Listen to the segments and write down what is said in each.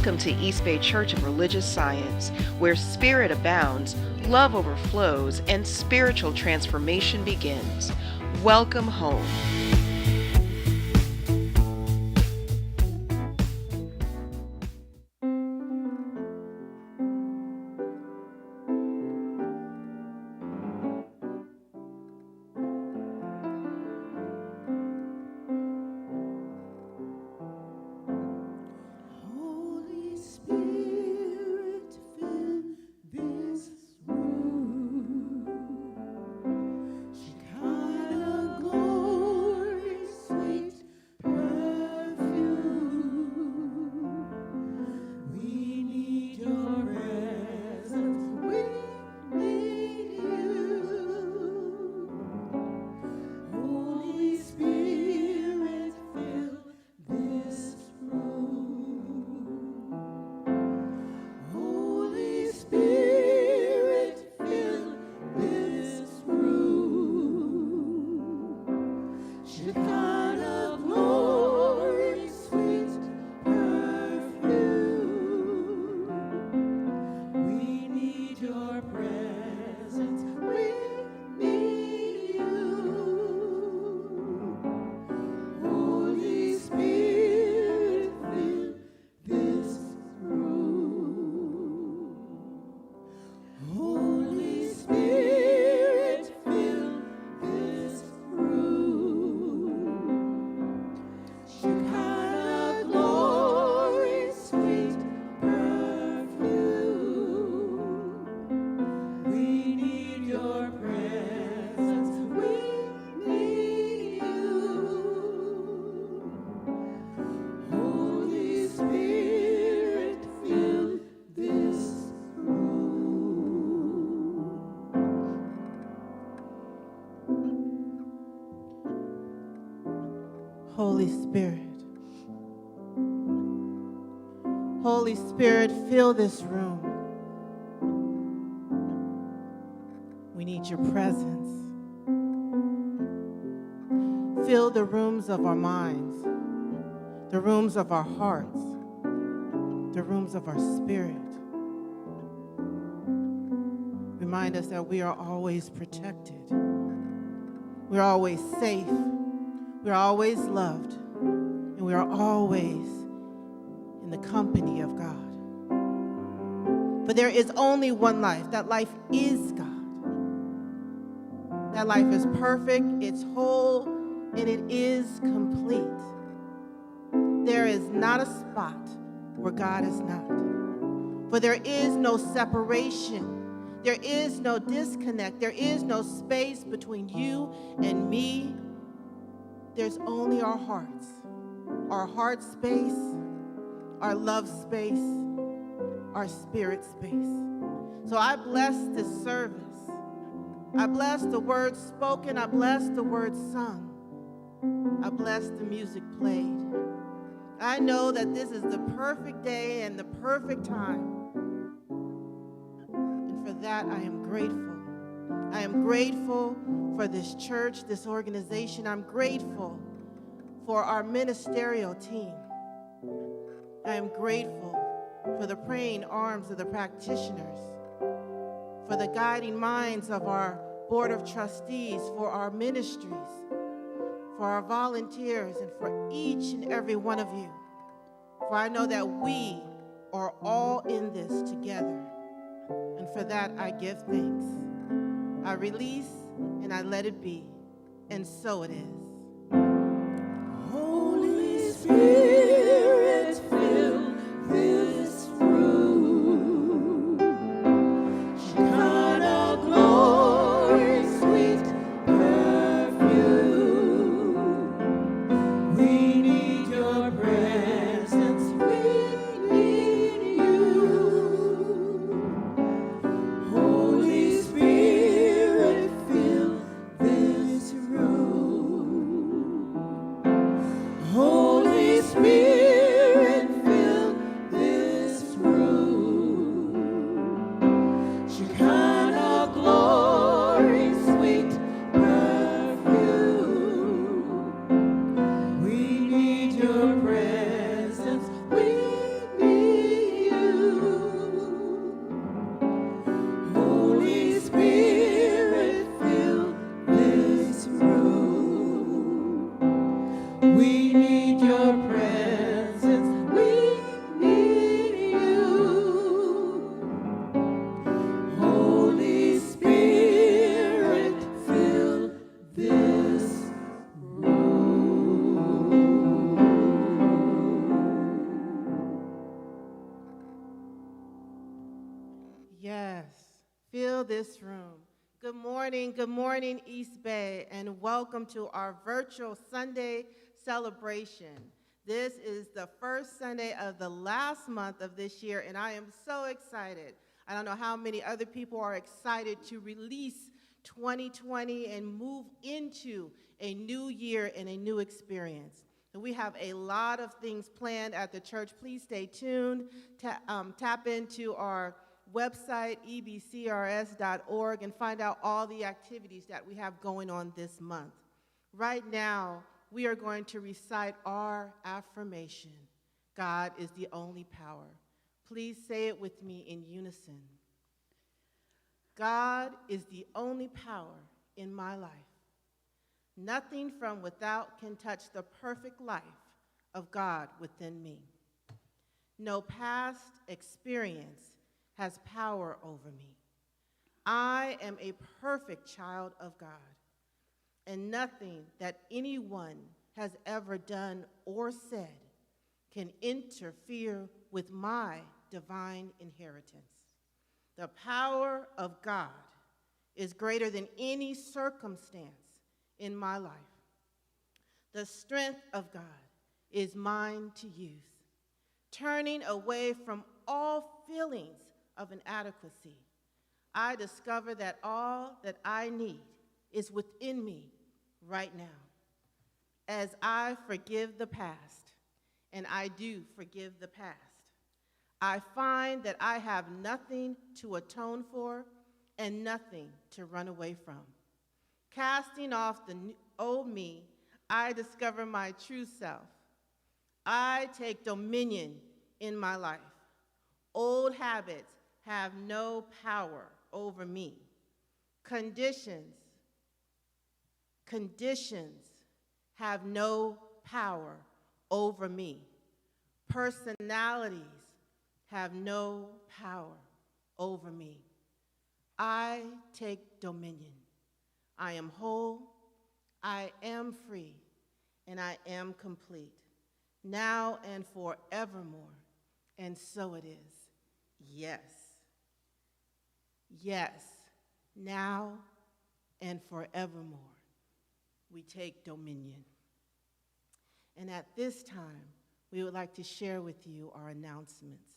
Welcome to East Bay Church of Religious Science, where spirit abounds, love overflows, and spiritual transformation begins. Welcome home. Holy Spirit. Holy Spirit, fill this room. We need your presence. Fill the rooms of our minds, the rooms of our hearts, the rooms of our spirit. Remind us that we are always protected. We're always safe. We're always loved, and we are always in the company of God. For there is only one life. That life is God. That life is perfect, it's whole, and it is complete. There is not a spot where God is not. For there is no separation. There is no disconnect. There is no space between you and me. There's only our hearts, our heart space, our love space, our spirit space. So I bless this service. I bless the words spoken. I bless the words sung. I bless the music played. I know that this is the perfect day and the perfect time. And for that, I am grateful. I am grateful for this church, this organization. I'm grateful for our ministerial team. I am grateful for the praying arms of the practitioners, for the guiding minds of our board of trustees, for our ministries, for our volunteers, and for each and every one of you. For I know that we are all in this together. And for that, I give thanks. I release and I let it be, and so it is. Holy Spirit, fill this room. Shekinah glory, sweet perfume. We need your presence, we need you. Holy Spirit, fill this room. We need your presence. We need you. Holy Spirit, fill this Yes, fill this room. Good morning, East Bay, and welcome to our virtual Sunday celebration. This is the first Sunday of the last month of this year, and I am so excited. I don't know how many other people are excited to release 2020 and move into a new year and a new experience. And we have a lot of things planned at the church. Please stay tuned. Tap into our website, ebcrs.org, and find out all the activities that we have going on this month. Right now, we are going to recite our affirmation. God is the only power. Please say it with me in unison. God is the only power in my life. Nothing from without can touch the perfect life of God within me. No past experience has power over me. I am a perfect child of God, and nothing that anyone has ever done or said can interfere with my divine inheritance. The power of God is greater than any circumstance in my life. The strength of God is mine to use, turning away from all feelings of inadequacy. I discover that all that I need is within me right now. As I forgive the past, and I do forgive the past, I find that I have nothing to atone for and nothing to run away from. Casting off the old me, I discover my true self. I take dominion in my life. Old habits have no power over me. Conditions have no power over me. Personalities have no power over me. I take dominion. I am whole, I am free, and I am complete, now and forevermore. And so it is. Yes. Yes, now and forevermore, we take dominion. And at this time, we would like to share with you our announcements.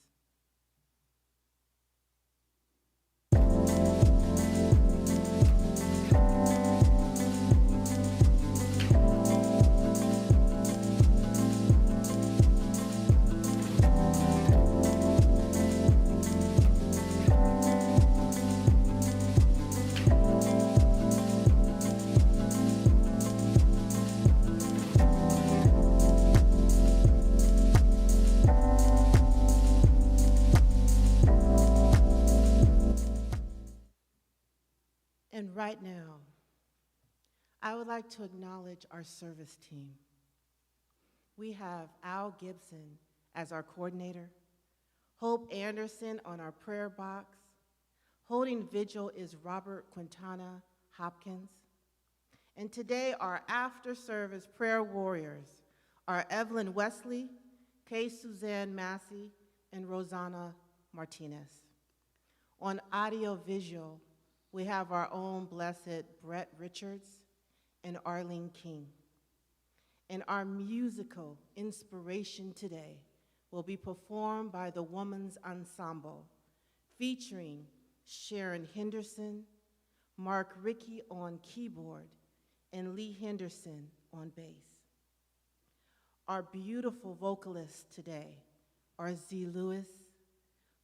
And right now, I would like to acknowledge our service team. We have Al Gibson as our coordinator, Hope Anderson on our prayer box. Holding vigil is Robert Quintana Hopkins. And today, our after-service prayer warriors are Evelyn Wesley, Kay Suzanne Massey, and Rosanna Martinez. On audio-visual, we have our own blessed Brett Richards and Arlene King. And our musical inspiration today will be performed by the Women's Ensemble, featuring Sharon Henderson, Mark Rickey on keyboard, and Lee Henderson on bass. Our beautiful vocalists today are Z. Lewis,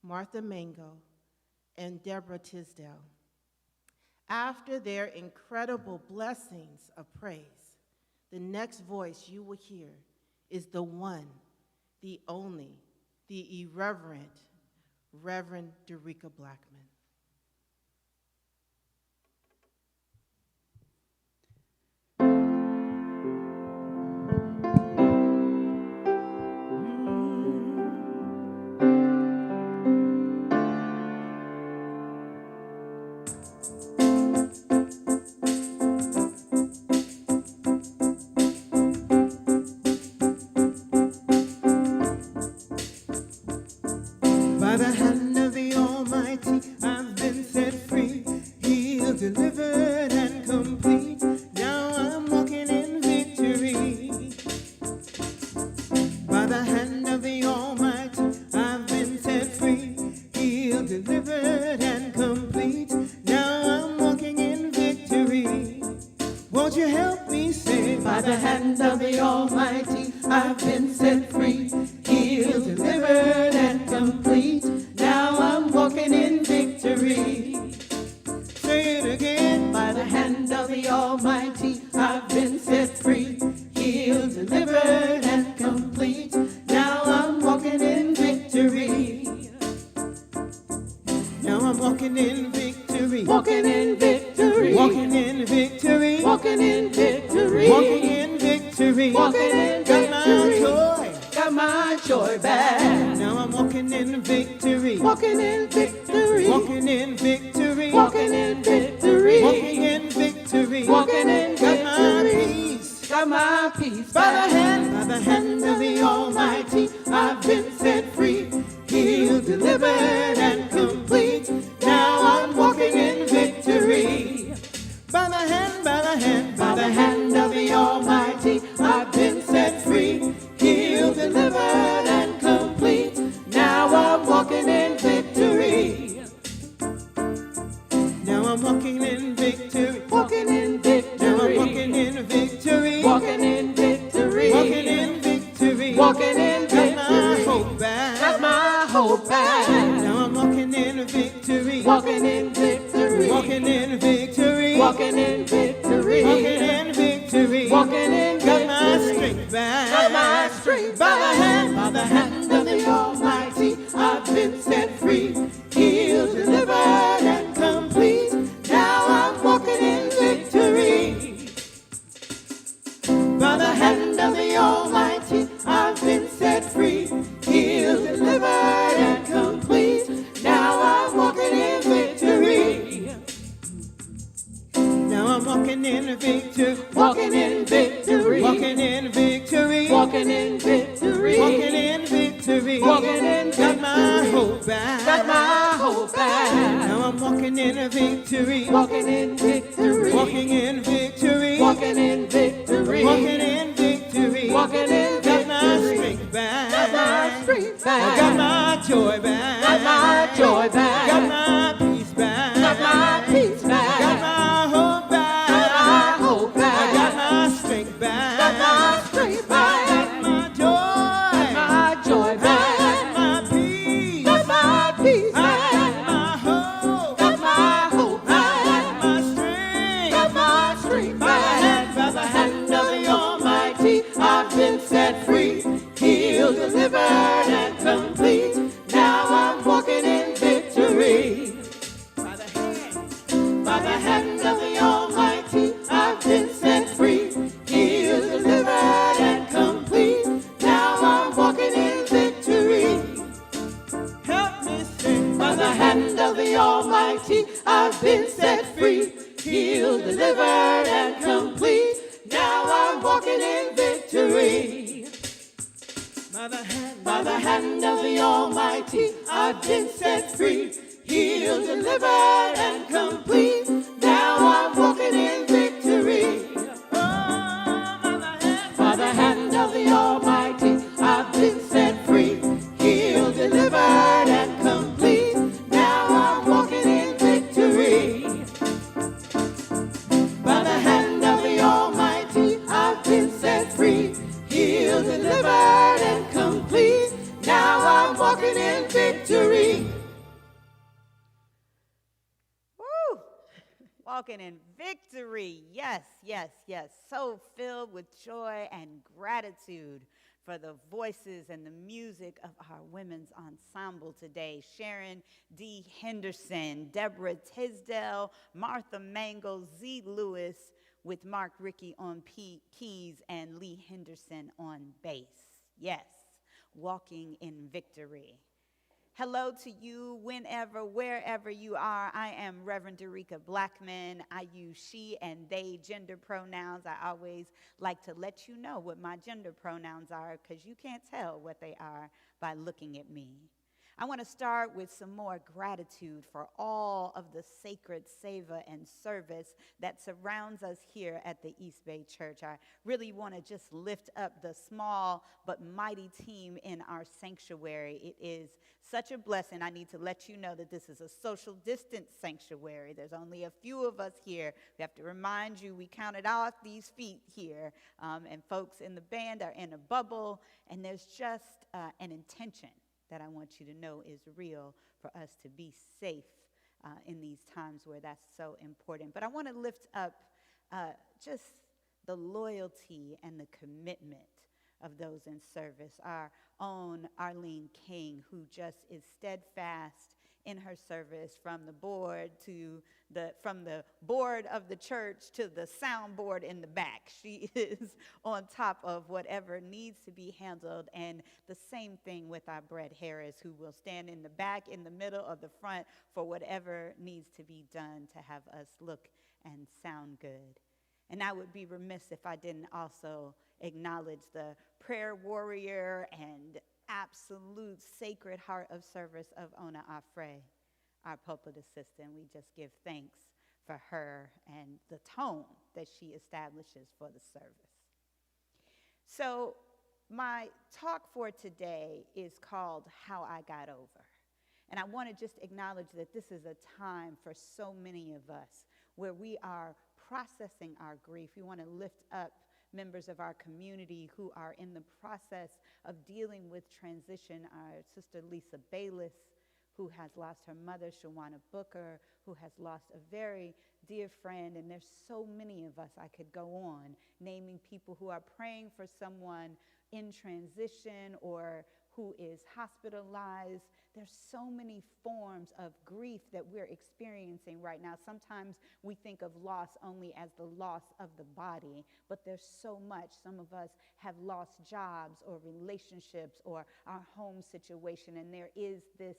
Martha Mango, and Deborah Tisdale. After their incredible blessings of praise, the next voice you will hear is the one, the only, the Irreverent Reverend Dereca Blackmon. By the hand of the Almighty, I've been set free, healed, delivered, and complete. Now I'm walking in victory. By the hand of the Almighty, I've been set free, healed, delivered, and complete. Now I'm walking in victory. Won't you help me sing? By the hand of the Almighty, I've been set free, healed, delivered, and complete. Now I'm walking in victory. Say it again. By the hand of the Almighty, I've been set free, healed, delivered, and complete. Now I'm walking in victory. Now I'm walking in victory. Walking in victory. Walking in victory. Walking in victory. Walking in victory. Walking in victory. Got my joy. Got my joy back. Now I'm walking in victory. Walking in victory. Walking in victory. Walking in victory. Walking in victory. Walking in victory. Got my peace. Got my peace. By the hand of the Almighty, I've been set free, healed, delivered, and complete. Now I'm walking in victory. By the hand of the Almighty, I've been set free, healed, delivered, and complete. Now I'm walking in victory. Now I'm walking in victory. Walking in victory. Now I'm walking in victory. Walking in victory. Walking in victory. Walking in victory. Got my hope back. Got my hope back. Now I'm walking in victory. Walking in victory. Walking in victory. Walking in victory. Walking in victory. Walking in victory. Got my strength back. Got my strength back. By the hand of the Almighty, I've been set free, healed, delivered, and complete. Now I'm walking in victory. By the hand of the Almighty, I've been set free, healed, delivered, and complete. Now I'm walking in victory. Now I'm walking in victory. Walking in victory. Walking in victory. Walking in victory. Walking in victory. Walking in victory. Got my hope back. Got my hope back. Now I'm walking in victory. Walking in victory. Walking in victory. Walking in victory. Walking in victory. Walking in victory. Got my strength back. Got my strength back. I got my joy back. Got my joy back. Got my peace back. Got my peace back. Got my hope back. Got my hope back. I got my strength back. Got my strength back. I got my joy. Got my joy back. Got my peace. Got my peace back. I got my hope. Got my hope back. I got my strength. Got my strength back. By the hand of the Almighty, I've been set free, healed, delivered, and complete. Now I'm walking in victory. By the hand of the Almighty, I've been set free, healed, delivered, and complete. Now I'm walking in victory. Help me sing. By the hand of the Almighty, I've been set free, healed, delivered, and complete. Now I'm walking in victory. By the hand of the Almighty, I've been set free, healed, delivered, and complete. Now I'm walking in victory. By the hand of the Almighty, I've been set free, healed, delivered, and complete. Now I'm walking in victory. By the hand of the Almighty, I've been set free, healed, delivered, and complete. Now I'm walking in victory. Woo! Walking in victory. Yes, yes, yes. So filled with joy and gratitude for the voices and the music of our women's ensemble today. Sharon D. Henderson, Deborah Tisdale, Martha Mangle, Z. Lewis, with Mark Rickey on keys and Lee Henderson on bass. Yes, walking in victory. Hello to you whenever, wherever you are. I am Reverend Dereca Blackmon. I use she and they gender pronouns. I always like to let you know what my gender pronouns are because you can't tell what they are by looking at me. I want to start with some more gratitude for all of the sacred savor and service that surrounds us here at the East Bay Church. I really want to just lift up the small but mighty team in our sanctuary. It is such a blessing. I need to let you know that this is a social distance sanctuary. There's only a few of us here. We have to remind you we counted off these feet here, and folks in the band are in a bubble, and there's just an intention that I want you to know is real for us to be safe in these times where that's so important. But I want to lift up just the loyalty and the commitment of those in service. Our own Arlene King, who just is steadfast in her service from the board of the church to the soundboard in the back. She is on top of whatever needs to be handled. And the same thing with our Brett Harris, who will stand in the back, in the middle, or the front for whatever needs to be done to have us look and sound good. And I would be remiss if I didn't also acknowledge the prayer warrior and absolute sacred heart of service of Ona Afre, our pulpit assistant. We just give thanks for her and the tone that she establishes for the service. So my talk for today is called How I Got Over. And I want to just acknowledge that this is a time for so many of us where we are processing our grief. We want to lift up members of our community who are in the process of dealing with transition. Our sister Lisa Bayless, who has lost her mother, Shawana Booker, who has lost a very dear friend, and there's so many of us. I could go on naming people who are praying for someone in transition or who is hospitalized. There's so many forms of grief that we're experiencing right now. Sometimes we think of loss only as the loss of the body, but there's so much. Some of us have lost jobs or relationships or our home situation, and there is this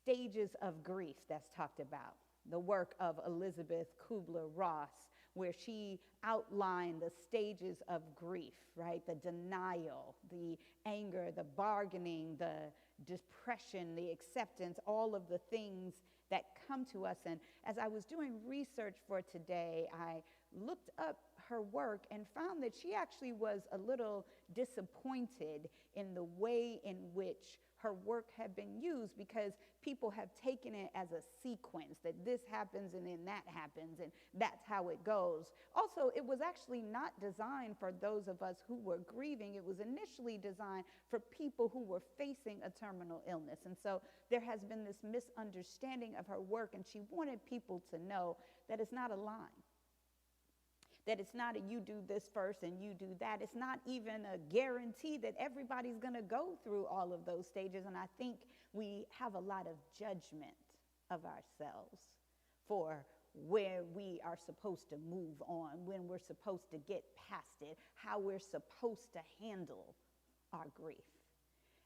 stages of grief that's talked about. The work of Elizabeth Kubler-Ross, where she outlined the stages of grief, right? The denial, the anger, the bargaining, the depression, the acceptance, all of the things that come to us. And as I was doing research for today, I looked up her work and found that she actually was a little disappointed in the way in which her work had been used, because people have taken it as a sequence, that this happens and then that happens and that's how it goes. Also, it was actually not designed for those of us who were grieving. It was initially designed for people who were facing a terminal illness. And so there has been this misunderstanding of her work, and she wanted people to know that it's not a line. That it's not a you do this first and you do that. It's not even a guarantee that everybody's going to go through all of those stages. And I think we have a lot of judgment of ourselves for where we are supposed to move on, when we're supposed to get past it, how we're supposed to handle our grief.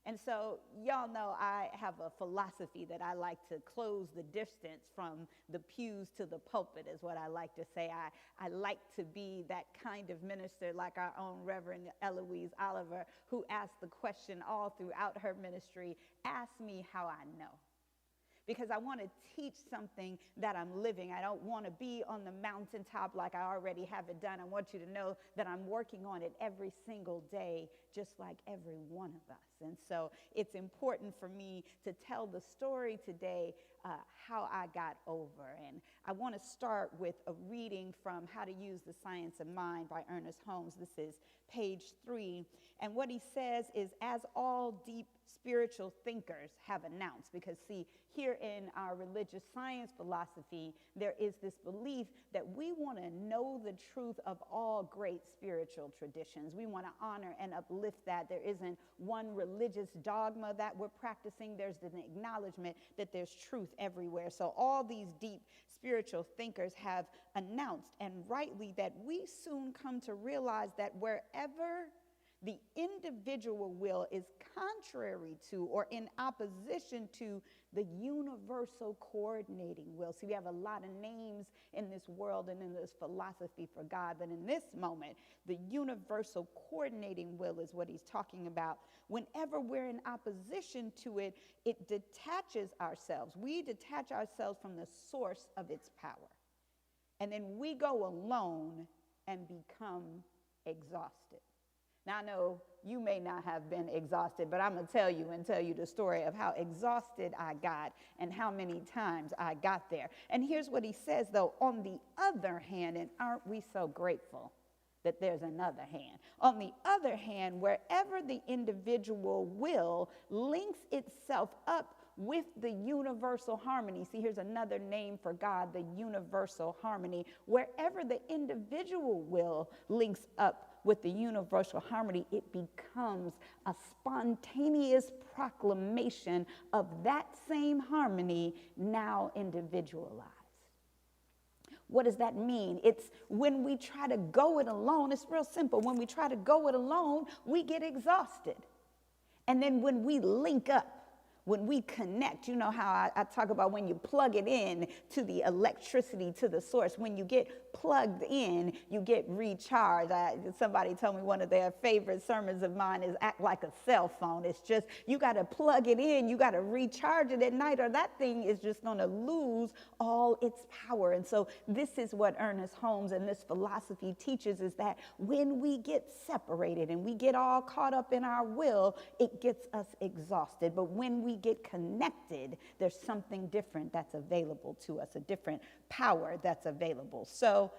And so y'all know I have a philosophy that I like to close the distance from the pews to the pulpit, is what I like to say. I like to be that kind of minister, like our own Reverend Eloise Oliver, who asked the question all throughout her ministry, ask me how I know. Because I want to teach something that I'm living. I don't want to be on the mountaintop like I already have it done. I want you to know that I'm working on it every single day, just like every one of us. And so it's important for me to tell the story today, how I got over. And I want to start with a reading from How to Use the Science of Mind by Ernest Holmes. This is page 3. And what he says is, as all deep spiritual thinkers have announced, because see, here in our religious science philosophy, there is this belief that we want to know the truth of all great spiritual traditions. We want to honor and uplift that. There isn't one religious dogma that we're practicing. There's an acknowledgement that there's truth everywhere. So all these deep spiritual thinkers have announced, and rightly, that we soon come to realize that wherever the individual will is contrary to or in opposition to the universal coordinating will. See, we have a lot of names in this world and in this philosophy for God, but in this moment, the universal coordinating will is what he's talking about. Whenever we're in opposition to it, it detaches ourselves. We detach ourselves from the source of its power. And then we go alone and become exhausted. Now, I know you may not have been exhausted, but I'm going to tell you the story of how exhausted I got and how many times I got there. And here's what he says, though, on the other hand, and aren't we so grateful that there's another hand? On the other hand, wherever the individual will links itself up with the universal harmony. See, here's another name for God, the universal harmony. Wherever the individual will links up with the universal harmony, it becomes a spontaneous proclamation of that same harmony, now individualized. What does that mean? It's when we try to go it alone, it's real simple. When we try to go it alone, we get exhausted. And then when we link up, when we connect, you know how I talk about when you plug it in to the electricity, to the source. When you get plugged in, you get recharged. Somebody told me one of their favorite sermons of mine is act like a cell phone. It's just, you got to plug it in, you got to recharge it at night, or that thing is just going to lose all its power. And so this is what Ernest Holmes and this philosophy teaches, is that when we get separated and we get all caught up in our will, it gets us exhausted. But when we get connected, there's something different that's available to us, a different power that's available. So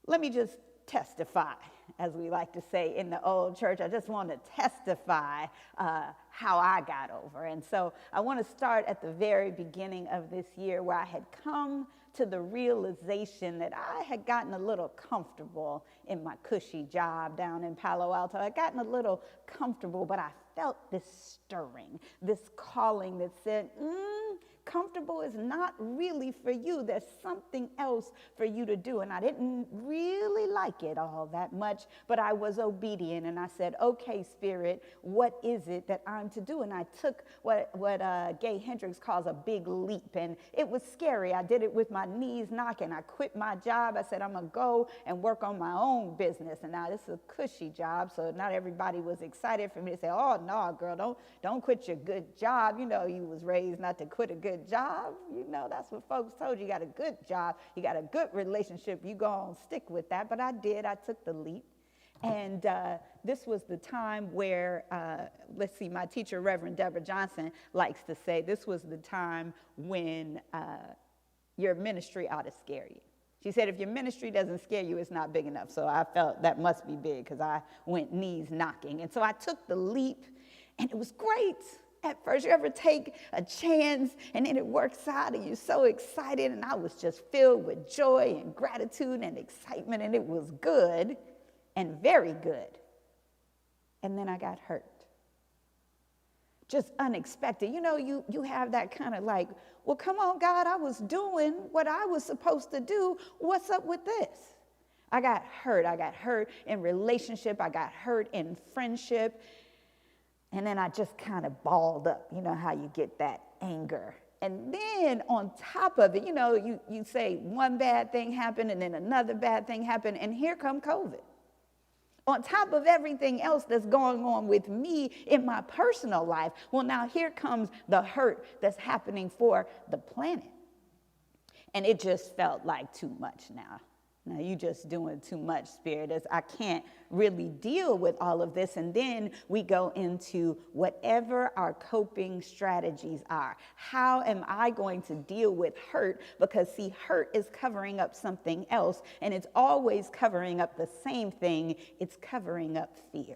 let me just testify, as we like to say in the old church. I just want to testify how I got over. And so I want to start at the very beginning of this year, where I had come to the realization that I had gotten a little comfortable in my cushy job down in Palo Alto. I'd gotten a little comfortable, but I felt this stirring, this calling that said, comfortable is not really for you. There's something else for you to do. And I didn't really like it all that much, but I was obedient. And I said, okay, Spirit, what is it that I'm to do? And I took what Gay Hendricks calls a big leap. And it was scary. I did it with my knees knocking. I quit my job. I said, I'm going to go and work on my own business. And now this is a cushy job, so not everybody was excited for me to say, oh, no, girl, don't quit your good job. You know, you was raised not to quit a good job. You know, that's what folks told you. You got a good job, you got a good relationship, you go on, stick with that. But I did. I took the leap. And this was the time where, let's see, my teacher, Reverend Deborah Johnson, likes to say, this was the time when your ministry ought to scare you. She said, if your ministry doesn't scare you, it's not big enough. So I felt that must be big, because I went knees knocking. And so I took the leap, and it was great. At first, you ever take a chance and then it works out and you're so excited, and I was just filled with joy and gratitude and excitement, and it was good and very good. And then I got hurt. Just unexpected. You know, you have that kind of like, well, come on, God, I was doing what I was supposed to do. What's up with this? I got hurt. I got hurt in relationship. I got hurt in friendship. And then I just kind of balled up. You know how you get that anger. And then on top of it, you know, you say one bad thing happened and then another bad thing happened, and here come COVID. On top of everything else that's going on with me in my personal life, well, now here comes the hurt that's happening for the planet. And it just felt like too much now. Now, you just doing too much, Spirit. I can't really deal with all of this. And then we go into whatever our coping strategies are. How am I going to deal with hurt? Because, see, hurt is covering up something else, and it's always covering up the same thing. It's covering up fear.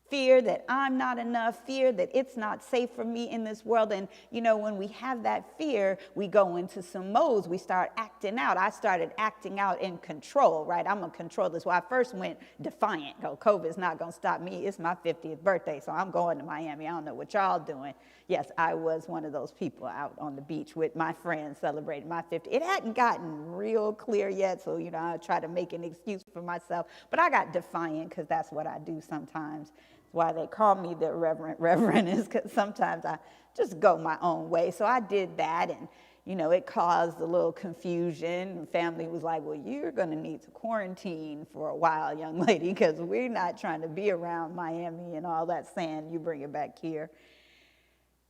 Fear that I'm not enough, fear that it's not safe for me in this world. And, you know, when we have that fear, we go into some modes. We start acting out. I started acting out in control, right? I'm going to control this. Well, I first went defiant. Go, COVID's not going to stop me. It's my 50th birthday, so I'm going to Miami. I don't know what y'all doing. Yes, I was one of those people out on the beach with my friends celebrating my 50th. It hadn't gotten real clear yet, so, you know, I try to make an excuse for myself. But I got defiant, because that's what I do sometimes. Why they call me the Irreverent Reverend is because sometimes I just go my own way. So I did that, and it caused a little confusion. Family was like, well, you're going to need to quarantine for a while, young lady, because we're not trying to be around Miami and all that sand. You bring it back here.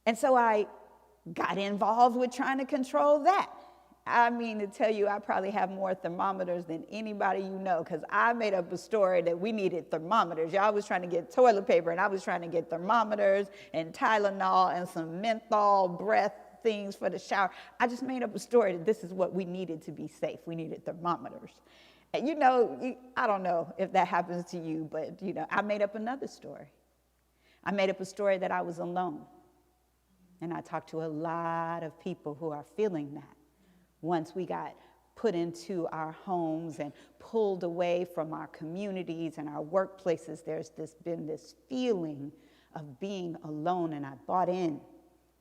And so I got involved with trying to control that. I mean, to tell you, I probably have more thermometers than anybody you know, because I made up a story that we needed thermometers. Y'all was trying to get toilet paper, and I was trying to get thermometers and Tylenol and some menthol breath things for the shower. I just made up a story that this is what we needed to be safe. We needed thermometers. And I don't know if that happens to you, but I made up another story. I made up a story that I was alone. And I talked to a lot of people who are feeling that. Once we got put into our homes and pulled away from our communities and our workplaces, there's been this feeling of being alone, and I bought in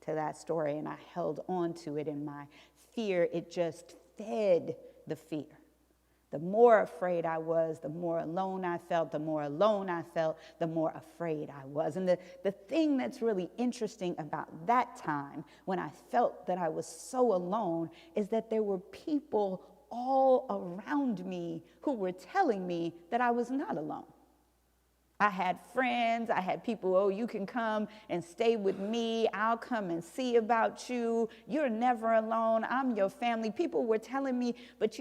to that story, and I held on to it, and my fear, it just fed the fear. The more afraid I was, the more alone I felt. The more alone I felt, the more afraid I was. And the thing that's really interesting about that time, when I felt that I was so alone, is that there were people all around me who were telling me that I was not alone. I had friends, I had people, oh, you can come and stay with me. I'll come and see about you. You're never alone. I'm your family. People were telling me, but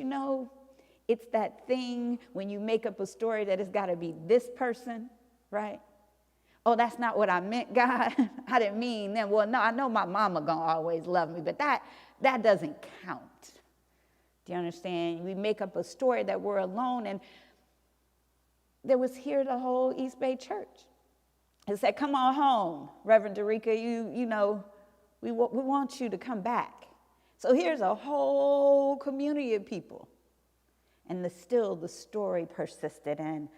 it's that thing when you make up a story that it's got to be this person, right? Oh, that's not what I meant, God. I didn't mean that. Well, no, I know my mama gonna always love me, but that doesn't count. Do you understand? We make up a story that we're alone, and there was here the whole East Bay Church. It said, come on home, Reverend Dereca, we want you to come back. So here's a whole community of people. And still the story persisted, and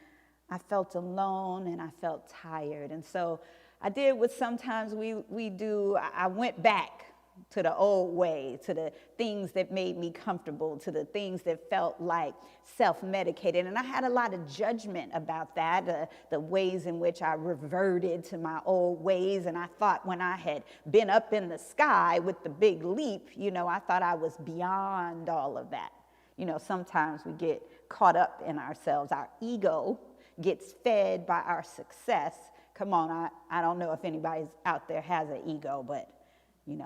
I felt alone and I felt tired. And so I did what sometimes we do. I went back to the old way, to the things that made me comfortable, to the things that felt like self-medicated. And I had a lot of judgment about that, the ways in which I reverted to my old ways. And I thought when I had been up in the sky with the big leap, I thought I was beyond all of that. Sometimes we get caught up in ourselves. Our ego gets fed by our success. Come on, I don't know if anybody out there has an ego, but,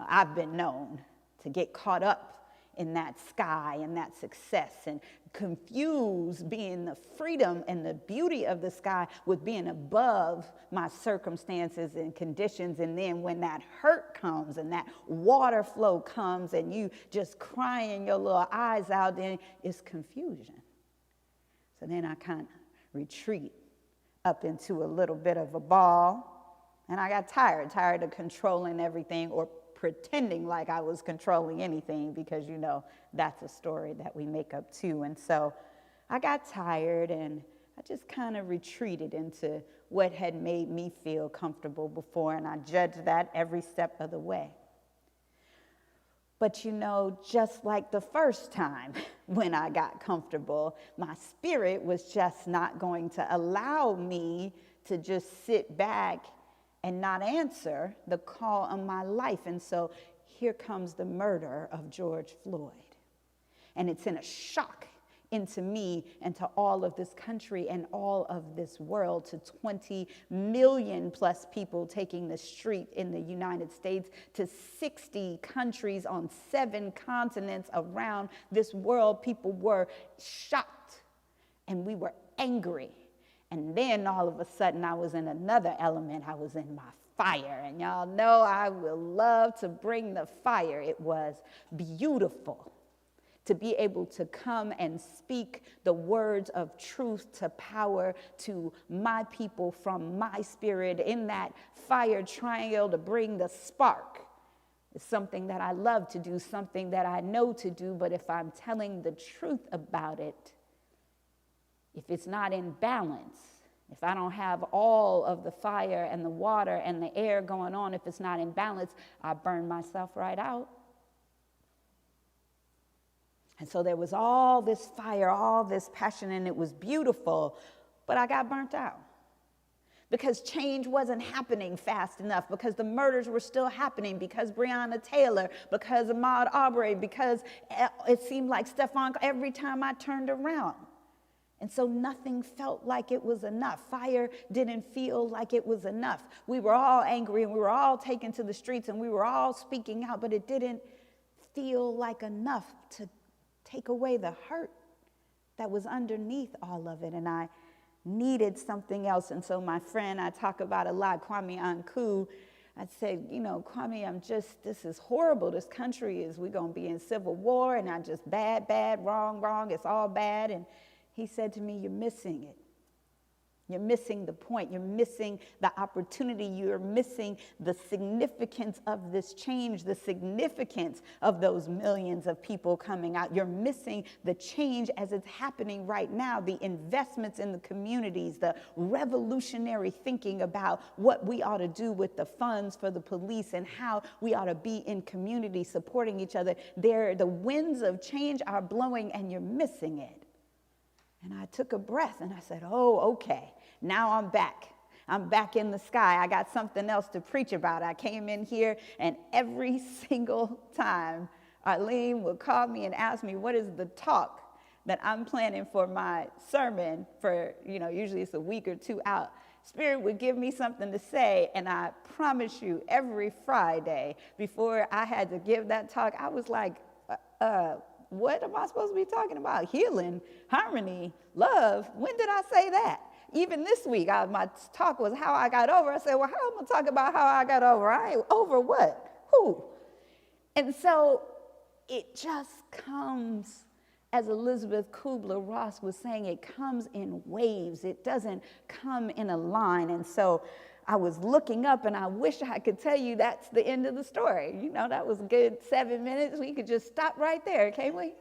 I've been known to get caught up in that sky and that success and confuse being the freedom and the beauty of the sky with being above my circumstances and conditions. And then when that hurt comes and that water flow comes and you just crying your little eyes out, then it's confusion. So then I kind of retreat up into a little bit of a ball, and I got tired of controlling everything or pretending like I was controlling anything, because that's a story that we make up too. And so I got tired, and I just kind of retreated into what had made me feel comfortable before, and I judged that every step of the way. But just like the first time when I got comfortable, my spirit was just not going to allow me to just sit back and not answer the call on my life. And so here comes the murder of George Floyd. And it's in a shock into me and to all of this country and all of this world, to 20 million plus people taking the street in the United States, to 60 countries on 7 continents around this world. People were shocked and we were angry. And then all of a sudden I was in another element. I was in my fire. And y'all know I will love to bring the fire. It was beautiful to be able to come and speak the words of truth to power to my people from my spirit in that fire triangle, to bring the spark. It's something that I love to do, something that I know to do, but if I'm telling the truth about it, if it's not in balance, if I don't have all of the fire and the water and the air going on, if it's not in balance, I burn myself right out. And so there was all this fire, all this passion, and it was beautiful, but I got burnt out. because change wasn't happening fast enough, because the murders were still happening, because Breonna Taylor, because Ahmaud Arbery, because it seemed like Stephon every time I turned around. And so nothing felt like it was enough. Fire didn't feel like it was enough. We were all angry and we were all taken to the streets and we were all speaking out, but it didn't feel like enough to take away the hurt that was underneath all of it. And I needed something else. And so my friend I talk about a lot, Kwame Anku, I said, you know, Kwame, this is horrible. This country we're going to be in civil war, and I just bad, wrong, it's all bad. And he said to me, you're missing it. You're missing the point. You're missing the opportunity. You're missing the significance of this change, the significance of those millions of people coming out. You're missing the change as it's happening right now, the investments in the communities, the revolutionary thinking about what we ought to do with the funds for the police and how we ought to be in community supporting each other. The winds of change are blowing and you're missing it. And I took a breath and I said, oh, okay, now I'm back. I'm back in the sky. I got something else to preach about. I came in here and every single time Arlene would call me and ask me, what is the talk that I'm planning for my sermon for, usually it's a week or two out. Spirit would give me something to say, and I promise you, every Friday before I had to give that talk, I was like, what am I supposed to be talking about? Healing, harmony, love. When did I say that? Even this week, my talk was how I got over. I said, well, how am I going to talk about how I got over? Over what? Who? And so it just comes, as Elizabeth Kubler-Ross was saying, it comes in waves. It doesn't come in a line. And so I was looking up, and I wish I could tell you that's the end of the story. That was a good 7 minutes. We could just stop right there, can't we?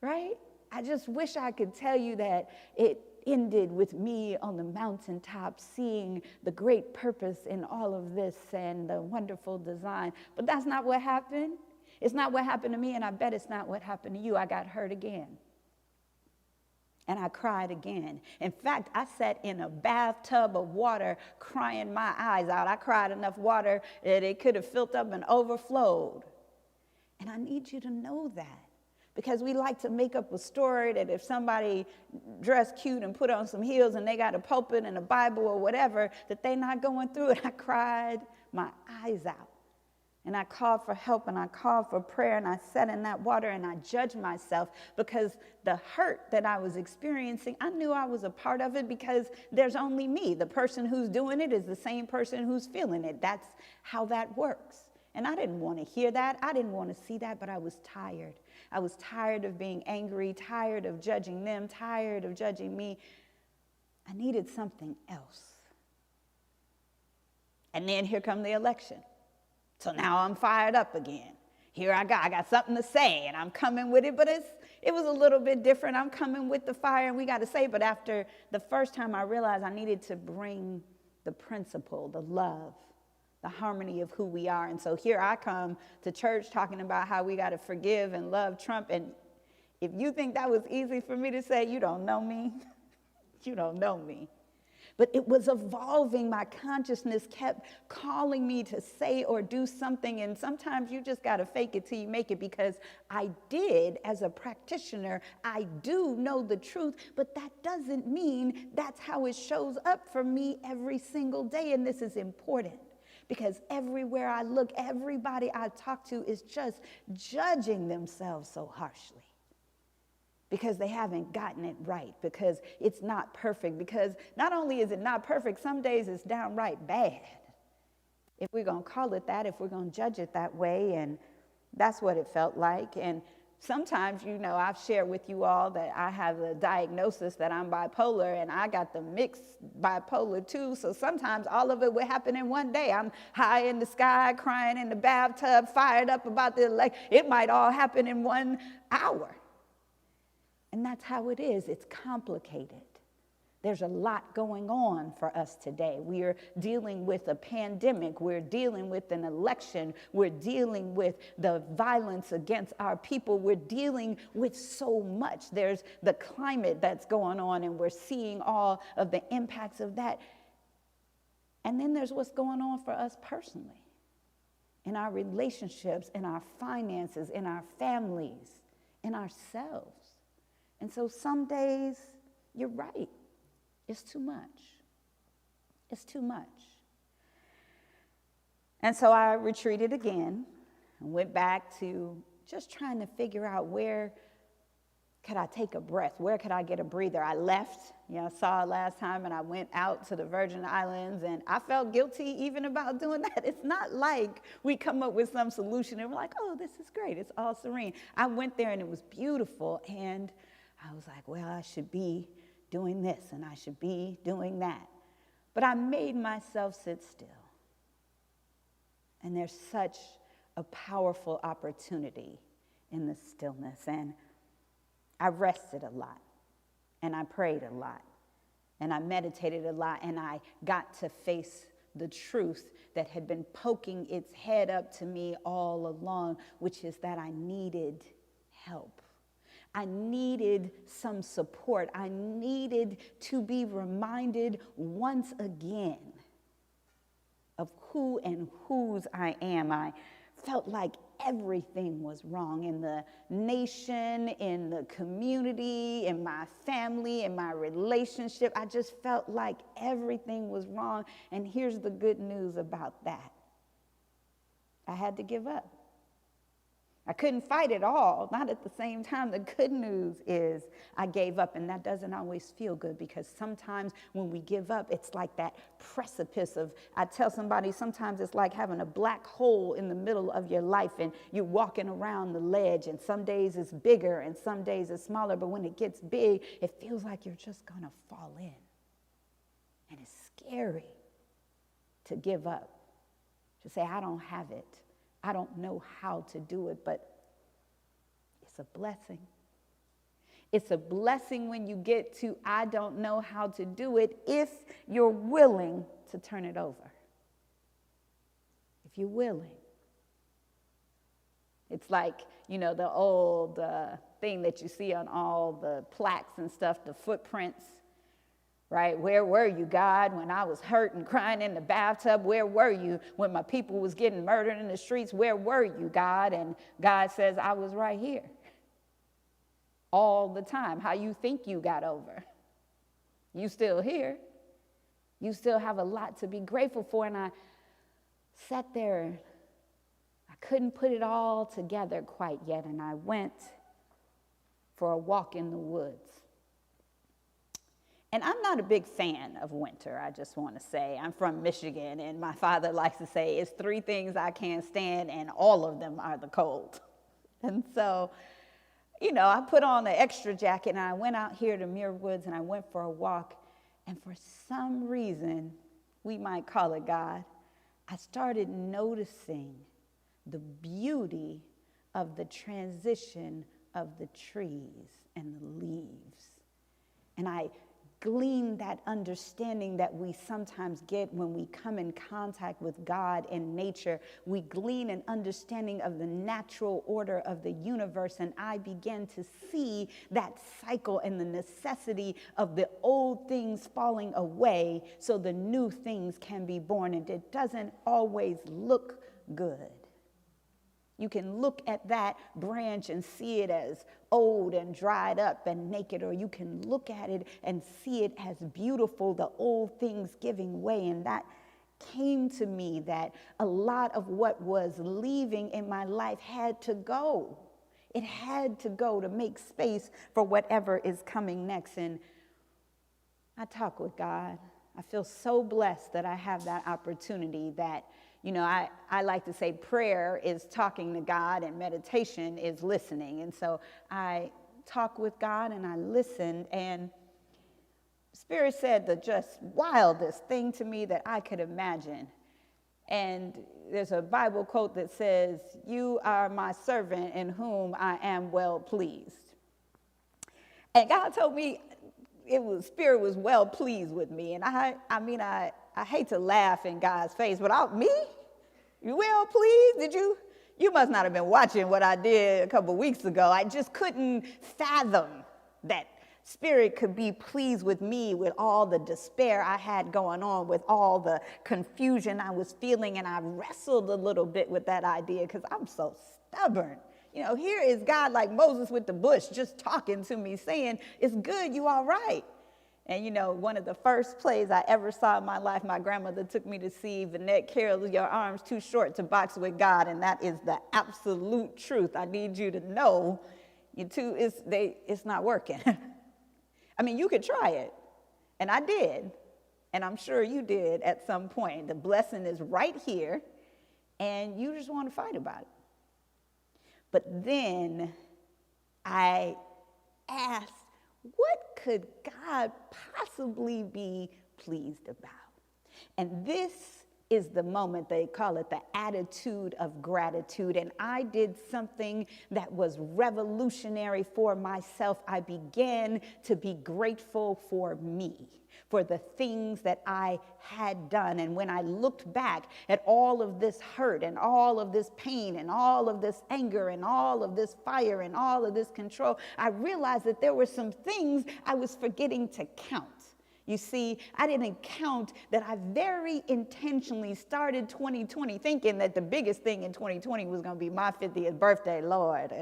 Right? I just wish I could tell you that it ended with me on the mountaintop seeing the great purpose in all of this and the wonderful design. But that's not what happened. It's not what happened to me, and I bet it's not what happened to you. I got hurt again. And I cried again. In fact, I sat in a bathtub of water crying my eyes out. I cried enough water that it could have filled up and overflowed. And I need you to know that. Because we like to make up a story that if somebody dressed cute and put on some heels and they got a pulpit and a Bible or whatever, that they're not going through it. I cried my eyes out. And I called for help and I called for prayer and I sat in that water and I judged myself because the hurt that I was experiencing, I knew I was a part of it because there's only me. The person who's doing it is the same person who's feeling it. That's how that works. And I didn't want to hear that. I didn't want to see that, but I was tired. I was tired of being angry, tired of judging them, tired of judging me. I needed something else. And then here come the election. So now I'm fired up again. Here I got something to say, and I'm coming with it, but it was a little bit different. I'm coming with the fire, and we got to say, but after the first time I realized I needed to bring the principle, the love, the harmony of who we are. And so here I come to church talking about how we got to forgive and love Trump. And if you think that was easy for me to say, you don't know me. You don't know me. But it was evolving. My consciousness kept calling me to say or do something. And sometimes you just got to fake it till you make it, because I did, as a practitioner, I do know the truth, but that doesn't mean that's how it shows up for me every single day. And this is important, because everywhere I look, everybody I talk to is just judging themselves so harshly. Because they haven't gotten it right, because it's not perfect, because not only is it not perfect, some days it's downright bad. If we're going to call it that, if we're going to judge it that way, and that's what it felt like. And sometimes, I've shared with you all that I have a diagnosis that I'm bipolar, and I got the mixed bipolar too. So sometimes all of it would happen in one day. I'm high in the sky, crying in the bathtub, fired up about the election. It might all happen in 1 hour. And that's how it is. It's complicated. There's a lot going on for us today. We are dealing with a pandemic. We're dealing with an election. We're dealing with the violence against our people. We're dealing with so much. There's the climate that's going on, and we're seeing all of the impacts of that. And then there's what's going on for us personally, in our relationships, in our finances, in our families, in ourselves. And so some days, you're right, it's too much. It's too much. And so I retreated again and went back to just trying to figure out where could I take a breath? Where could I get a breather? I left, I saw it last time, and I went out to the Virgin Islands, and I felt guilty even about doing that. It's not like we come up with some solution and we're like, oh, this is great. It's all serene. I went there and it was beautiful, and I was like, well, I should be doing this and I should be doing that. But I made myself sit still. And there's such a powerful opportunity in the stillness. And I rested a lot, and I prayed a lot, and I meditated a lot, and I got to face the truth that had been poking its head up to me all along, which is that I needed help. I needed some support. I needed to be reminded once again of who and whose I am. I felt like everything was wrong in the nation, in the community, in my family, in my relationship. I just felt like everything was wrong. And here's the good news about that. I had to give up. I couldn't fight it all, not at the same time. The good news is I gave up, and that doesn't always feel good, because sometimes when we give up, it's like that precipice of, I tell somebody, sometimes it's like having a black hole in the middle of your life, and you're walking around the ledge, and some days it's bigger and some days it's smaller, but when it gets big, it feels like you're just gonna fall in. And it's scary to give up, to say, I don't have it. I don't know how to do it, but it's a blessing. It's a blessing when you get to, I don't know how to do it, if you're willing to turn it over. If you're willing. It's like, the old thing that you see on all the plaques and stuff, the footprints. Right? Where were you, God, when I was hurt and crying in the bathtub? Where were you when my people was getting murdered in the streets? Where were you, God? And God says, I was right here all the time. How you think you got over? You still here. You still have a lot to be grateful for. And I sat there. I couldn't put it all together quite yet. And I went for a walk in the woods. And I'm not a big fan of winter, I just want to say. I'm from Michigan, and my father likes to say, it's 3 things I can't stand, and all of them are the cold. And so, I put on an extra jacket, and I went out here to Muir Woods, and I went for a walk. And for some reason, we might call it God, I started noticing the beauty of the transition of the trees and the leaves. And I glean that understanding that we sometimes get when we come in contact with God and nature. We glean an understanding of the natural order of the universe, and I began to see that cycle and the necessity of the old things falling away so the new things can be born, and it doesn't always look good. You can look at that branch and see it as old and dried up and naked, or you can look at it and see it as beautiful, the old things giving way. And that came to me that a lot of what was leaving in my life had to go. It had to go to make space for whatever is coming next. And I talk with God. I feel so blessed that I have that opportunity that, I like to say prayer is talking to God and meditation is listening. And so I talk with God and I listened, and Spirit said the just wildest thing to me that I could imagine. And there's a Bible quote that says, "You are my servant in whom I am well pleased." And God told me Spirit was well pleased with me. And I hate to laugh in God's face, but me? You well pleased? You must not have been watching what I did a couple weeks ago. I just couldn't fathom that Spirit could be pleased with me with all the despair I had going on, with all the confusion I was feeling. And I wrestled a little bit with that idea because I'm so stubborn. You know, here is God like Moses with the bush just talking to me saying, it's good, you all right. And, you know, one of the first plays I ever saw in my life, my grandmother took me to see Vinette Carroll's Your Arms Too Short to Box with God, and that is the absolute truth. I need you to know, it's not working. I mean, you could try it, and I did, and I'm sure you did at some point. The blessing is right here, and you just want to fight about it. But then I asked, what could God possibly be pleased about? And this is the moment, they call it the attitude of gratitude. And I did something that was revolutionary for myself. I began to be grateful for me, for the things that I had done. And when I looked back at all of this hurt and all of this pain and all of this anger and all of this fire and all of this control, I realized that there were some things I was forgetting to count. You see, I didn't count that I very intentionally started 2020 thinking that the biggest thing in 2020 was going to be my 50th birthday. Lord,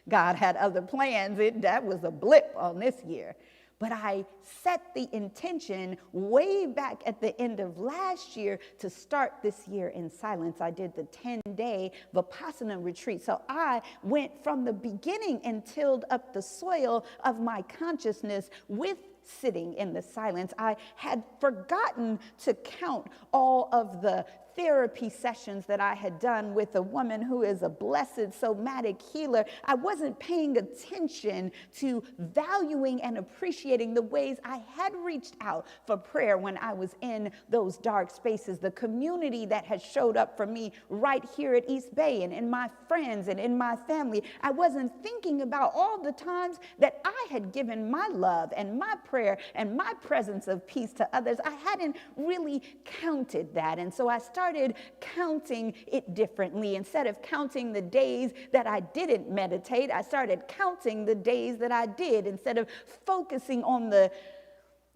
God had other plans. That was a blip on this year. But I set the intention way back at the end of last year to start this year in silence. I did the 10-day Vipassana retreat. So I went from the beginning and tilled up the soil of my consciousness with sitting in the silence. I had forgotten to count all of the therapy sessions that I had done with a woman who is a blessed somatic healer. I wasn't paying attention to valuing and appreciating the ways I had reached out for prayer when I was in those dark spaces, the community that had showed up for me right here at East Bay and in my friends and in my family. I wasn't thinking about all the times that I had given my love and my prayer and my presence of peace to others. I hadn't really counted that. And so I started counting it differently. Instead of counting the days that I didn't meditate, I started counting the days that I did. Instead of focusing on the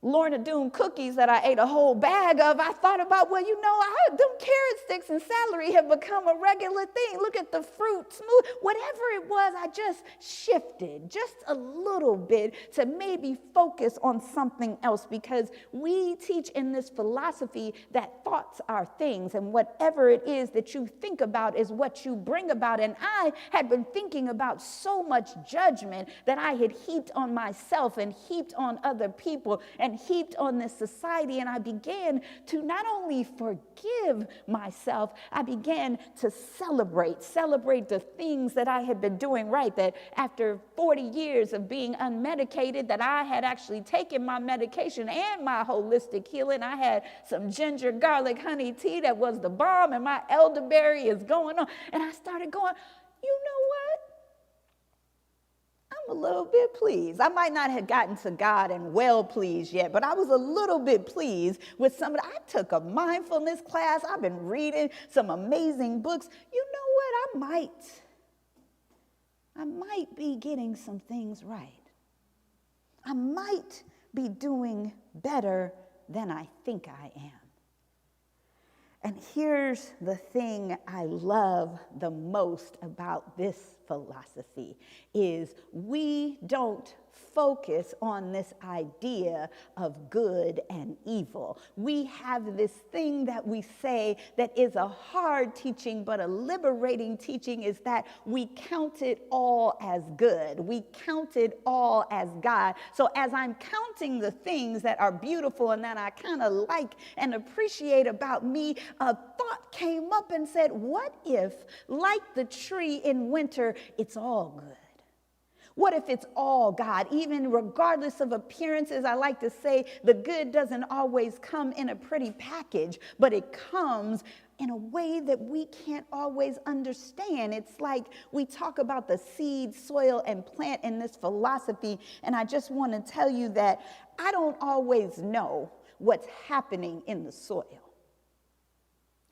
Lorna Doone cookies that I ate a whole bag of, I thought about, well, them carrot sticks and celery have become a regular thing. Look at the fruit, smooth. Whatever it was, I just shifted just a little bit to maybe focus on something else, because we teach in this philosophy that thoughts are things, and whatever it is that you think about is what you bring about. And I had been thinking about so much judgment that I had heaped on myself and heaped on other people and heaped on this society, and I began to not only forgive myself, I began to celebrate the things that I had been doing right, that after 40 years of being unmedicated, that I had actually taken my medication and my holistic healing. I had some ginger, garlic, honey tea that was the bomb, and my elderberry is going on, and I started going, you know what? I'm a little bit pleased. I might not have gotten to God and well pleased yet, but I was a little bit pleased with some of I took a mindfulness class. I've been reading some amazing books. You know what? I might be getting some things right. I might be doing better than I think I am. And here's the thing I love the most about this philosophy is we don't focus on this idea of good and evil. We have this thing that we say that is a hard teaching, but a liberating teaching, is that we count it all as good. We count it all as God. So as I'm counting the things that are beautiful and that I kind of like and appreciate about me, a thought came up and said, what if, like the tree in winter, it's all good? What if it's all God? Even regardless of appearances, I like to say the good doesn't always come in a pretty package, but it comes in a way that we can't always understand. It's like we talk about the seed, soil, and plant in this philosophy, and I just want to tell you that I don't always know what's happening in the soil.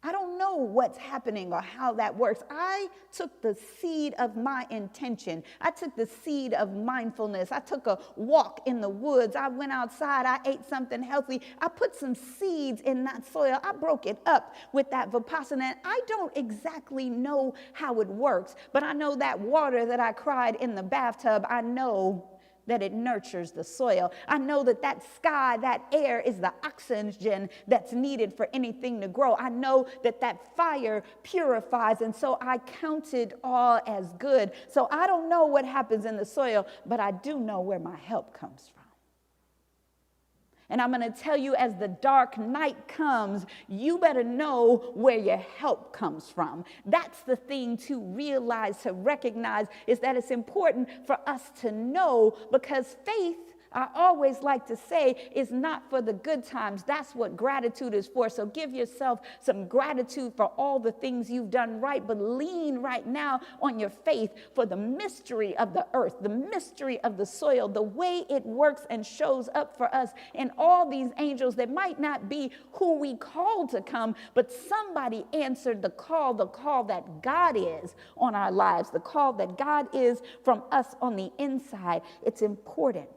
I don't know what's happening or how that works. I took the seed of my intention. I took the seed of mindfulness. I took a walk in the woods. I went outside. I ate something healthy. I put some seeds in that soil. I broke it up with that Vipassana. I don't exactly know how it works, but I know that water that I cried in the bathtub, I know that it nurtures the soil. I know that that sky, that air is the oxygen that's needed for anything to grow. I know that that fire purifies, and so I count it all as good. So I don't know what happens in the soil, but I do know where my help comes from. And I'm going to tell you, as the dark night comes, you better know where your help comes from. That's the thing to realize, to recognize, is that it's important for us to know, because faith, I always like to say, is not for the good times. That's what gratitude is for. So give yourself some gratitude for all the things you've done right, but lean right now on your faith for the mystery of the earth, the mystery of the soil, the way it works and shows up for us, and all these angels that might not be who we called to come, but somebody answered the call that God is on our lives, the call that God is from us on the inside. It's important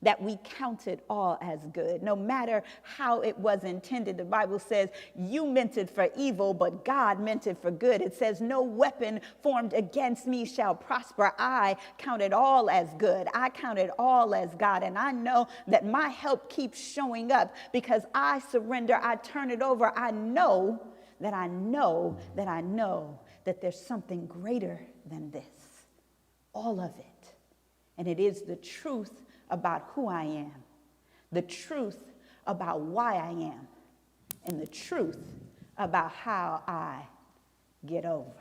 that we count it all as good, no matter how it was intended. The Bible says, you meant it for evil, but God meant it for good. It says, no weapon formed against me shall prosper. I count it all as good. I count it all as God. And I know that my help keeps showing up because I surrender. I turn it over. I know that there's something greater than this. All of it. And it is the truth about who I am, the truth about why I am, and the truth about how I get over.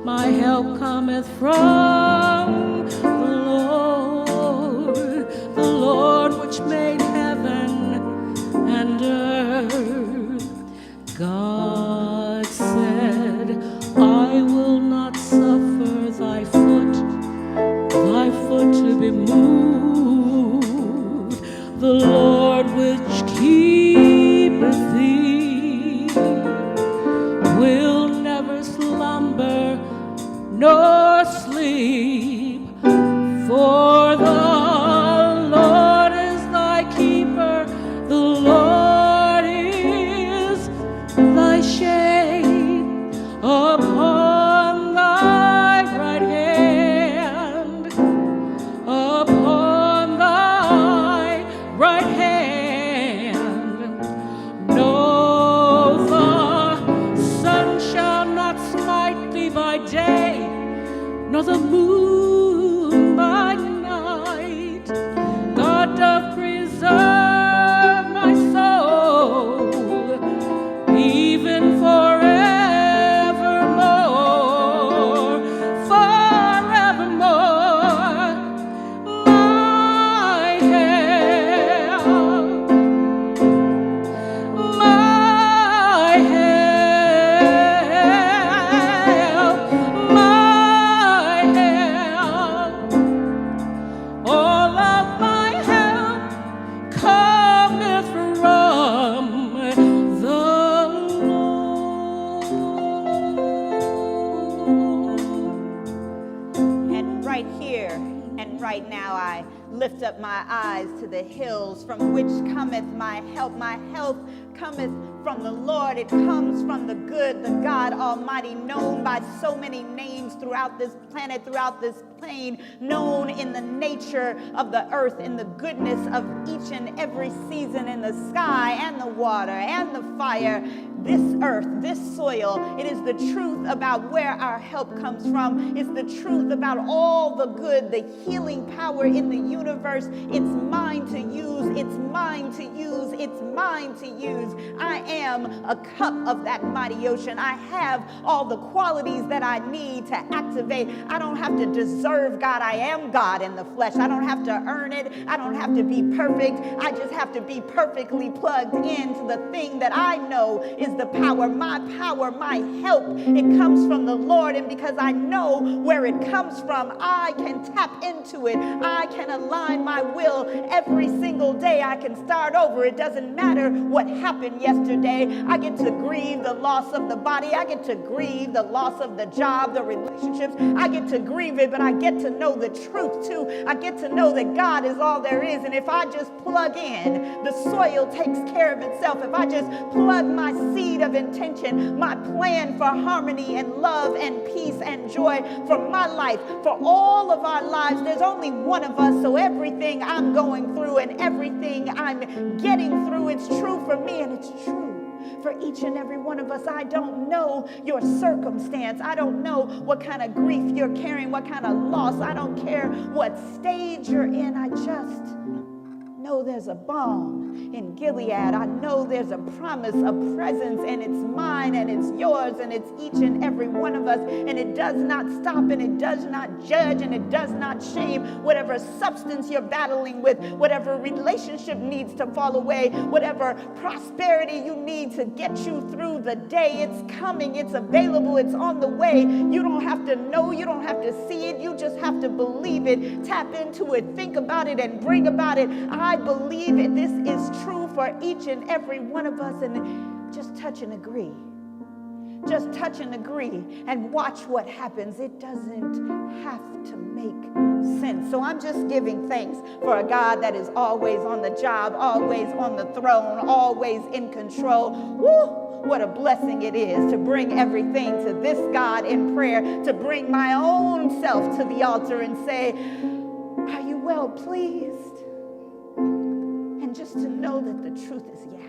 My help cometh from the Lord which made heaven and earth. God said, I will not suffer thy foot to be moved. The Lord which keepeth thee will never slumber nor sleep, for the Lord is thy keeper, the Lord is thy shade upon thy right hand, upon thy right hand. No, the sun shall not smite thee by day, nor the moon by night. God doth preserve my soul, even forevermore, forevermore. My help, my help, my help, all of my help cometh from the Lord. And right here and right now I lift up my eyes to the hills from which cometh my help. My help cometh from the Lord. It comes from the good, the God Almighty, known by so many names throughout this planet, throughout this plain known in the nature of the earth, in the goodness of each and every season, in the sky and the water and the fire. This earth, this soil, it is the truth about where our help comes from. It's the truth about all the good, the healing power in the universe. It's mine to use, it's mine to use, it's mine to use. I am a cup of that mighty ocean. I have all the qualities that I need to activate. I don't have to deserve God. I am God in the flesh. I don't have to earn it. I don't have to be perfect. I just have to be perfectly plugged into the thing that I know is the power, my help. It comes from the Lord, and because I know where it comes from, I can tap into it. I can align my will every single day. I can start over. It doesn't matter what happened yesterday. I get to grieve the loss of the body. I get to grieve the loss of the job, the relationships. I get to grieve it, but I get to know the truth too. I get to know that God is all there is, and if I just plug in, the soil takes care of itself. If I just plug my seed of intention, my plan for harmony and love and peace and joy for my life, for all of our lives. There's only one of us, so everything I'm going through and everything I'm getting through, it's true for me and it's true for each and every one of us. I don't know your circumstance. I don't know what kind of grief you're carrying, what kind of loss. I don't care what stage you're in. I just know there's a balm in Gilead. I know there's a promise, a presence, and it's mine and it's yours and it's each and every one of us, and it does not stop and it does not judge and it does not shame. Whatever substance you're battling with, whatever relationship needs to fall away, whatever prosperity you need to get you through the day, it's coming, it's available, it's on the way. You don't have to know, you don't have to see it, you just have to believe it, tap into it, think about it, and bring about it. I believe it. This is true for each and every one of us, and just touch and agree. Just touch and agree and watch what happens. It doesn't have to make sense. So I'm just giving thanks for a God that is always on the job, always on the throne, always in control. Woo! What a blessing it is to bring everything to this God in prayer, to bring my own self to the altar and say, are you well pleased? And just to know that the truth is yes.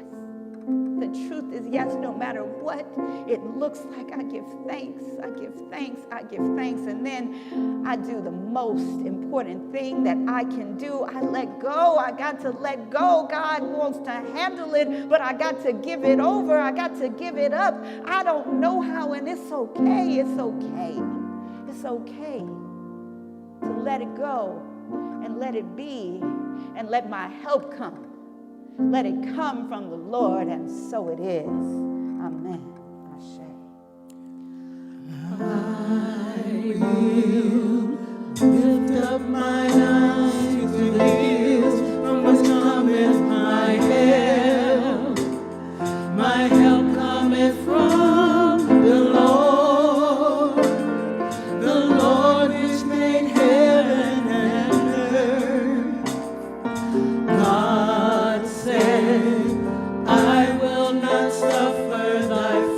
The truth is yes, no matter what it looks like. I give thanks, I give thanks, I give thanks. And then I do the most important thing that I can do. I let go. I got to let go. God wants to handle it, but I got to give it over. I got to give it up. I don't know how, and it's okay. It's okay. It's okay to let it go and let it be and let my help come. Let it come from the Lord, and so it is. Amen. Ashe. I will lift up my eyes to the hills, from whence cometh my help. My help cometh from the Lord which made heaven and earth. God said, I will not suffer thy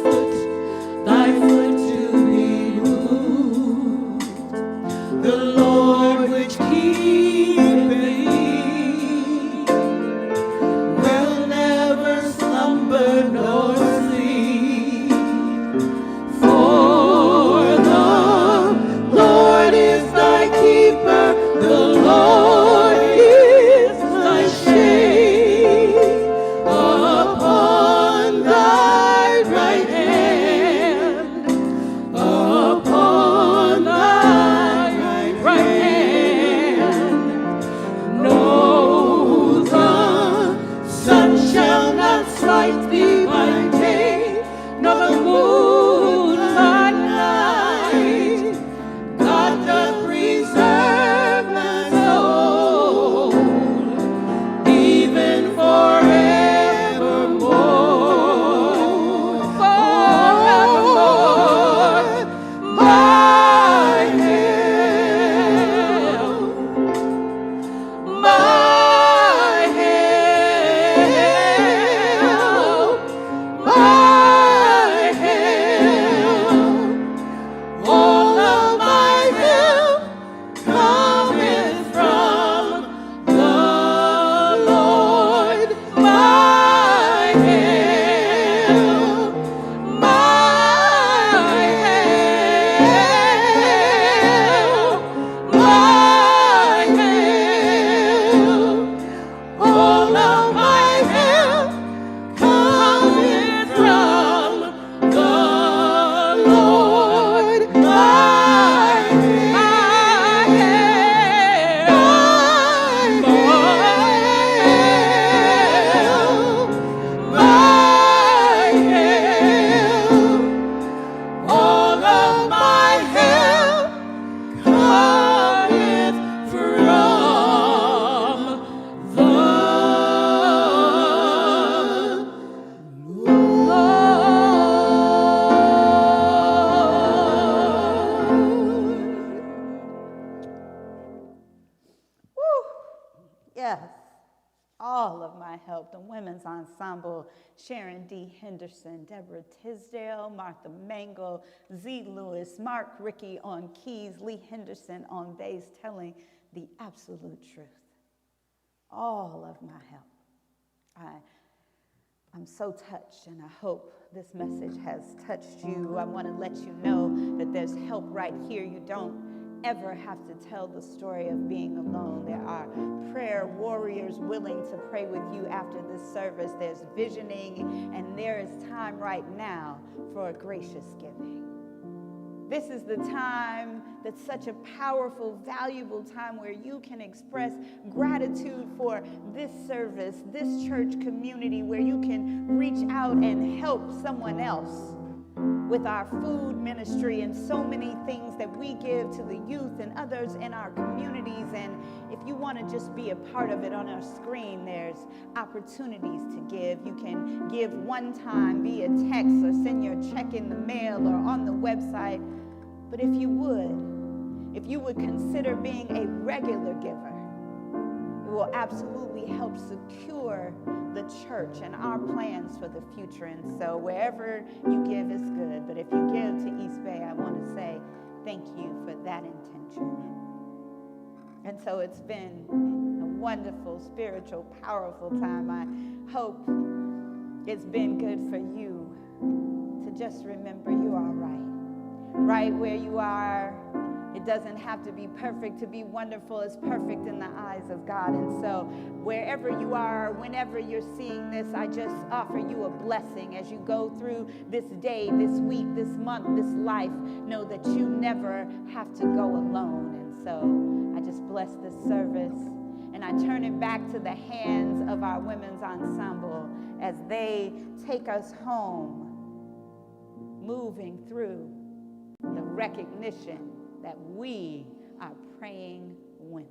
all of my help, the Women's Ensemble, Sharon D. Henderson, Deborah Tisdale, Martha Mangle, Z. Lewis, Mark Rickey on keys, Lee Henderson on bass, telling the absolute truth. All of my help. I'm so touched, and I hope this message has touched you. I want to let you know that there's help right here. You don't ever have to tell the story of being alone. There are prayer warriors willing to pray with you after this service. There's visioning, and there is time right now for a gracious giving. This is the time that's such a powerful, valuable time where you can express gratitude for this service, this church community, where you can reach out and help someone else with our food ministry and so many things that we give to the youth and others in our communities. And if you want to just be a part of it, on our screen, there's opportunities to give. You can give one time via text or send your check in the mail or on the website. But if you would consider being a regular giver, it will absolutely help secure the church and our plans for the future. And so wherever you give is good. But if you give to East Bay, I want to say thank you for that intention. And so it's been a wonderful, spiritual, powerful time. I hope it's been good for you to just remember you are right where you are. It doesn't have to be perfect to be wonderful. It's perfect in the eyes of God. And so wherever you are, whenever you're seeing this, I just offer you a blessing as you go through this day, this week, this month, this life. Know that you never have to go alone. And so I just bless this service, and I turn it back to the hands of our Women's Ensemble as they take us home, moving through the recognition that we are praying women.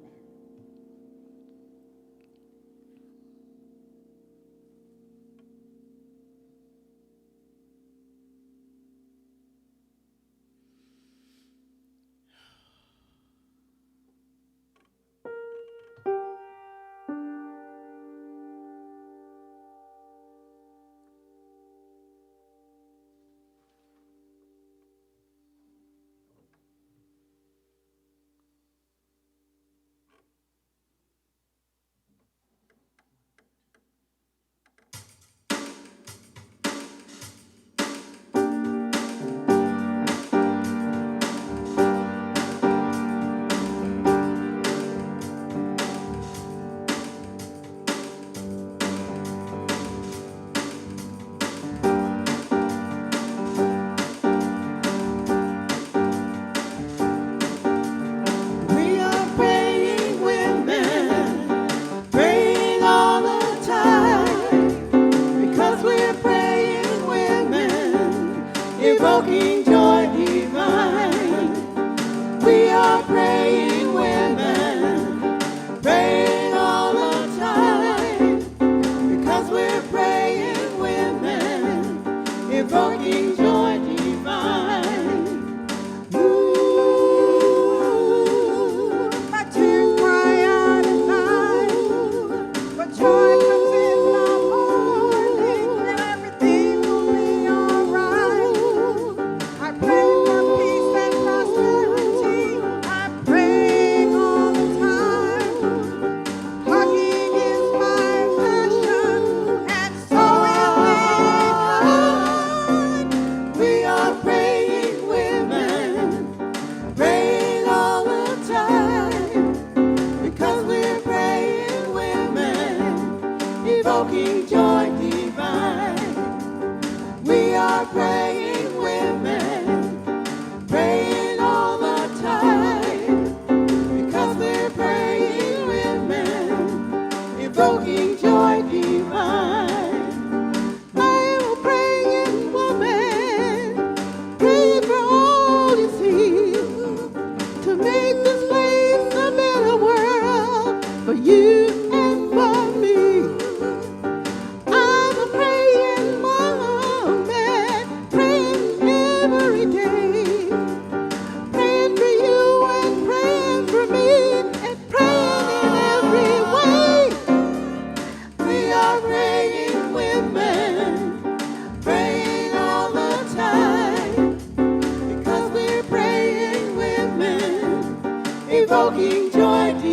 Evoking joy divine, we are praying women, praying all the time, because we're praying women, evoking joy divine. Ooh, my tears cry out at night, but joy comes in the morning, and everything will be alright. I pray for peace and prosperity. I pray invoking joy divine.